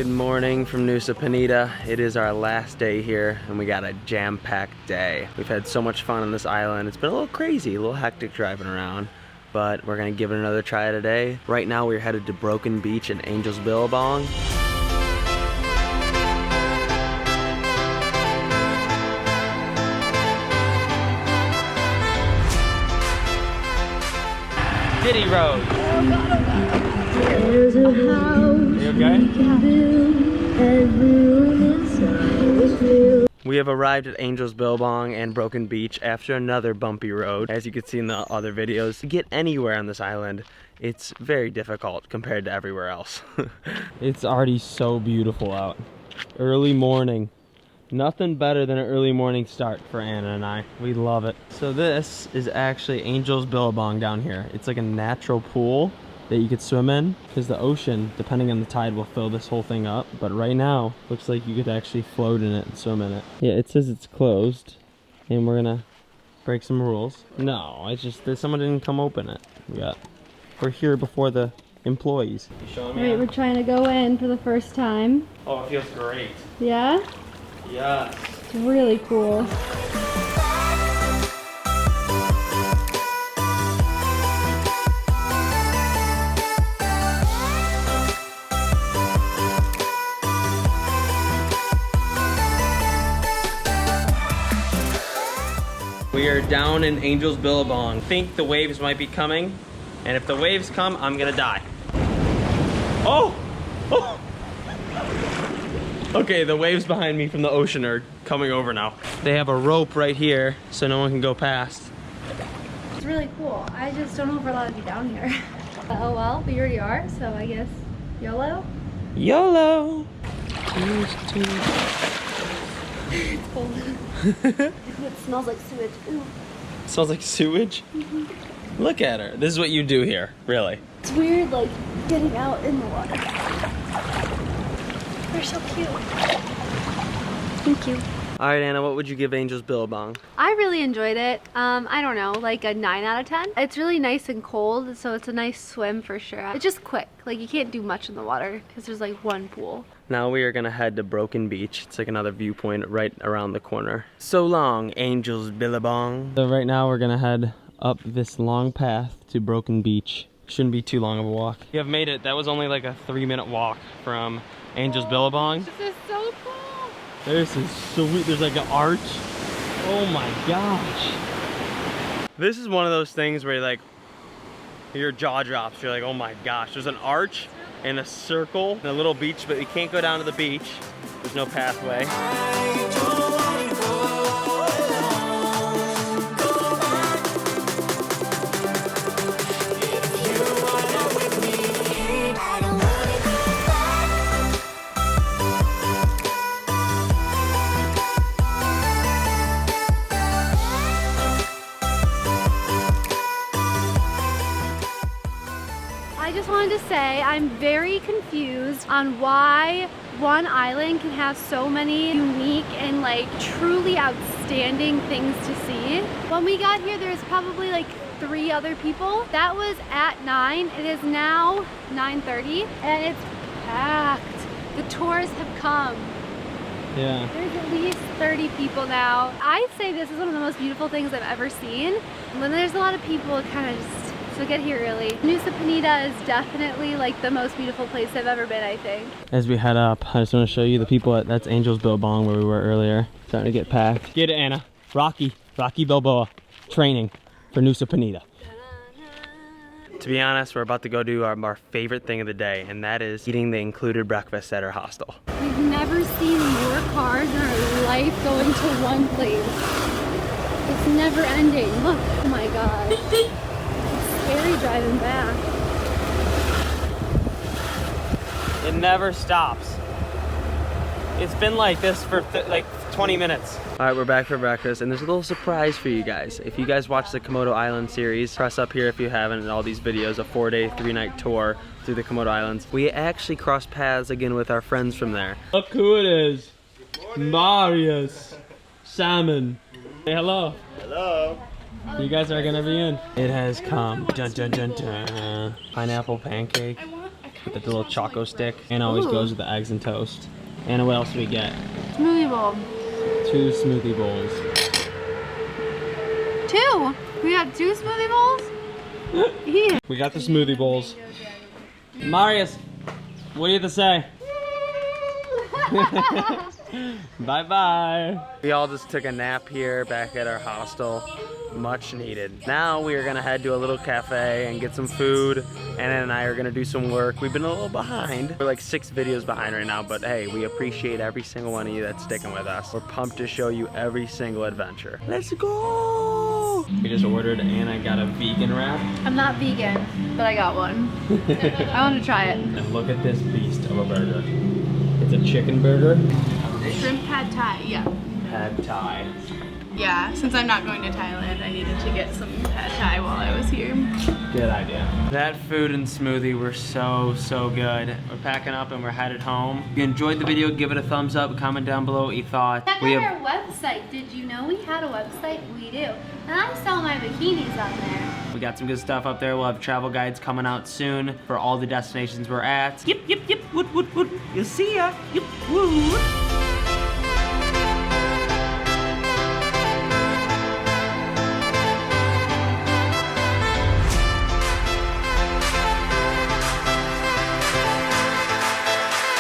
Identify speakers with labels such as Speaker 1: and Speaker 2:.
Speaker 1: Good morning from Nusa Penida. It is our last day here and we got a jam-packed day. We've had so much fun on this island. It's been a little crazy, a little hectic driving around, but we're gonna give it another try today. Right now we're headed to Broken Beach and Angel's Billabong. Diddy Road.
Speaker 2: There's a house.
Speaker 1: You okay? We have arrived at Angel's Billabong and Broken Beach after another bumpy road. As you can see in the other videos, to get anywhere on this island, it's very difficult compared to everywhere else. It's already so beautiful out. Early morning. Nothing better than an early morning start for Anna and I. We love it. So this is actually Angel's Billabong down here. It's like a natural pool that you could swim in because the ocean, depending on the tide, will fill this whole thing up. But right now, looks like you could actually float in it and swim in it. Yeah, it says it's closed and we're gonna break some rules. No, it's just that someone didn't come open it. We're here before the employees. You showing me?
Speaker 2: Right, we're trying to go in for the first time.
Speaker 1: Oh, it feels great.
Speaker 2: Yeah?
Speaker 1: Yes.
Speaker 2: It's really cool.
Speaker 1: We are down in Angel's Billabong. I think the waves might be coming, and if the waves come, I'm gonna die. Oh! Oh! Okay, the waves behind me from the ocean are coming over now. They have a rope right here so no one can go past.
Speaker 2: It's really cool. I just don't know if we're allowed to be down here. Oh well, we already are, so I guess YOLO?
Speaker 1: YOLO!
Speaker 2: It's cold. It smells like sewage. Ooh.
Speaker 1: Smells like sewage?
Speaker 2: Mm-hmm.
Speaker 1: Look at her. This is what you do here, really.
Speaker 2: It's weird, like, getting out in the water. They're so cute. Thank you.
Speaker 1: All right, Anna, what would you give Angel's Billabong?
Speaker 2: I really enjoyed it. I don't know, like a 9 out of 10. It's really nice and cold, so it's a nice swim for sure. It's just quick. Like, you can't do much in the water because there's like one pool.
Speaker 1: Now we are gonna head to Broken Beach. It's like another viewpoint right around the corner. So long, Angel's Billabong. So right now we're gonna head up this long path to Broken Beach. Shouldn't be too long of a walk. You have made it. That was only like a 3-minute walk from Angel's Billabong.
Speaker 2: This is so cool.
Speaker 1: This is sweet. There's like an arch. Oh my gosh. This is one of those things where you're like, your jaw drops. You're like, oh my gosh. There's an arch and a circle and a little beach, but you can't go down to the beach. There's no pathway.
Speaker 2: I just wanted to say I'm very confused on why one island can have so many unique and like truly outstanding things to see. When we got here, there was probably like 3 other people. That was at 9. It is now 9:30 and it's packed. The tourists have come.
Speaker 1: Yeah.
Speaker 2: There's at least 30 people now. I'd say this is one of the most beautiful things I've ever seen. When there's a lot of people, it kind of just, so get here early. Nusa Penida is definitely like the most beautiful place I've ever been, I think.
Speaker 1: As we head up, I just want to show you the people at, that's Angel's Billabong where we were earlier. Starting to get packed. Get it, Anna. Rocky Balboa training for Nusa Penida. To be honest, we're about to go do our favorite thing of the day, and that is eating the included breakfast at our hostel.
Speaker 2: We've never seen more cars in our life going to one place. It's never ending. Look, oh my god. It's scary driving back.
Speaker 1: It never stops. It's been like this for like 20 minutes. All right, we're back for breakfast, and there's a little surprise for you guys. If you guys watch the Komodo Island series, press up here if you haven't, and all these videos, a 4-day, 3-night tour through the Komodo Islands. We actually crossed paths again with our friends from there. Look who it is. Marius. Salmon. Say hello.
Speaker 3: Hello.
Speaker 1: You guys are gonna be in. It has come. Dun dun dun dun. Pineapple pancake. with the little choco stick. And always
Speaker 2: Ooh.
Speaker 1: goes with the eggs and toast. And what else do we get?
Speaker 2: Smoothie bowl.
Speaker 1: 2 smoothie bowls.
Speaker 2: 2. We got 2 smoothie bowls. Yeah.
Speaker 1: We got the smoothie bowls. Marius, what do you have to say? Bye bye. We all just took a nap here back at our hostel. Much needed. Now we are gonna head to a little cafe and get some food. Anna and I are gonna do some work. We've been a little behind. We're like 6 videos behind right now, but hey, we appreciate every single one of you that's sticking with us. We're pumped to show you every single adventure. Let's go! We just ordered and I got a vegan wrap.
Speaker 2: I'm not vegan, but I got one. I want to try it.
Speaker 1: And look at this beast of a burger. It's a chicken burger.
Speaker 3: Shrimp pad thai, yeah.
Speaker 1: Pad thai.
Speaker 3: Yeah, since I'm not going to Thailand, I needed to get some pad thai while I was here.
Speaker 1: Good idea. That food and smoothie were so good. We're packing up and we're headed home. If you enjoyed the video, give it a thumbs up, comment down below what you thought.
Speaker 2: Check out our website. Did you know we had a website? We do. And I sell my bikinis on there.
Speaker 1: We got some good stuff up there. We'll have travel guides coming out soon for all the destinations we're at. Yep, woot. You'll see ya. Yep, woot.